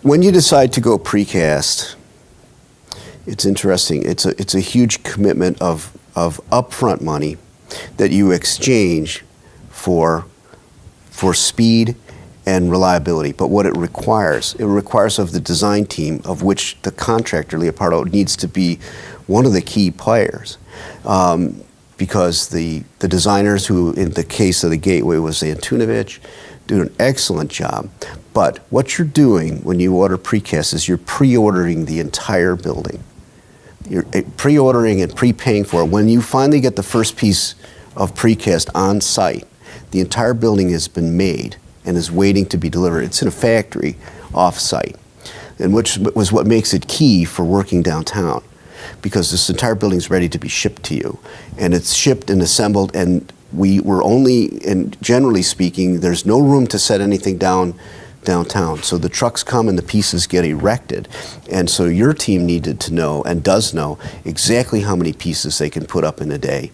When you decide to go precast, it's interesting. It's a huge commitment of upfront money that you exchange for speed and reliability. But what it requires of the design team, of which the contractor, Leopardo, needs to be one of the key players. Because the designers, who in the case of the gateway was Antunovich, do an excellent job. But what you're doing when you order precast is you're pre-ordering the entire building. You're pre-ordering and pre-paying for it. When you finally get the first piece of precast on site, the entire building has been made and is waiting to be delivered. It's in a factory off-site, and which was what makes it key for working downtown, because this entire building is ready to be shipped to you, and it's shipped and assembled, and we were only, and generally speaking, there's no room to set anything down downtown. So the trucks come and the pieces get erected. And so your team needed to know, and does know, exactly how many pieces they can put up in a day.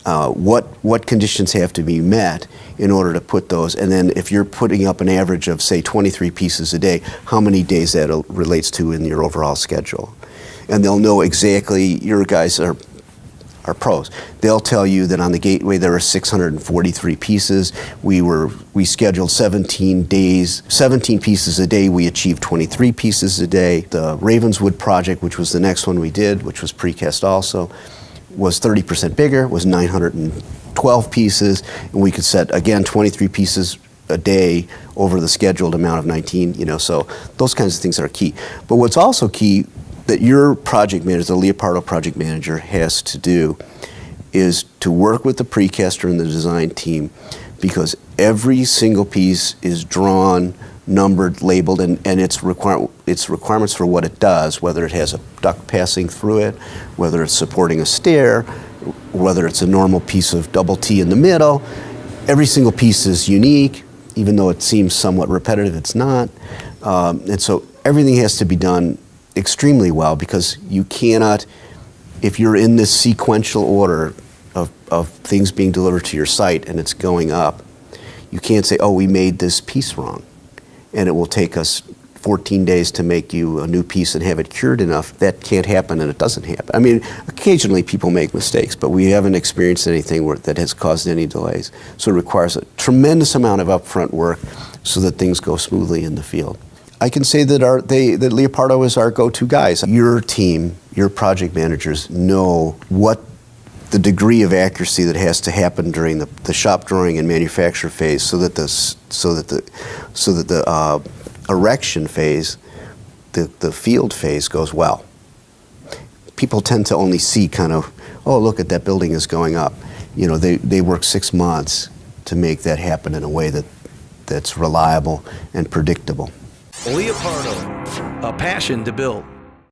What conditions have to be met in order to put those, and then if you're putting up an average of, say, 23 pieces a day, how many days that relates to in your overall schedule. And they'll know exactly, your guys are pros. They'll tell you that on the gateway there are 643 pieces. We scheduled 17 pieces a day. We achieved 23 pieces a day. The Ravenswood project, which was the next one we did, which was precast also, was 30% bigger, was 912 pieces, and we could set, again, 23 pieces a day over the scheduled amount of 19, so those kinds of things are key. But what's also key that your project manager, the Leopardo project manager, has to do is to work with the precaster and the design team, because every single piece is drawn, numbered, labeled, and its requirements for what it does, whether it has a duct passing through it, whether it's supporting a stair, whether it's a normal piece of double T in the middle. Every single piece is unique, even though it seems somewhat repetitive, it's not. And so everything has to be done extremely well, because you cannot, if you're in this sequential order of things being delivered to your site and it's going up, you can't say, oh, we made this piece wrong, and it will take us 14 days to make you a new piece and have it cured enough. That can't happen, and it doesn't happen. I mean, occasionally people make mistakes, but we haven't experienced anything that has caused any delays. So it requires a tremendous amount of upfront work so that things go smoothly in the field. I can say that that Leopardo is our go-to guys. Your team, your project managers, know what the degree of accuracy that has to happen during the shop drawing and manufacture phase, so that the erection phase, the field phase, goes well. People tend to only see kind of, oh, look at that building is going up. They work 6 months to make that happen in a way that's reliable and predictable. Leopardo, a passion to build.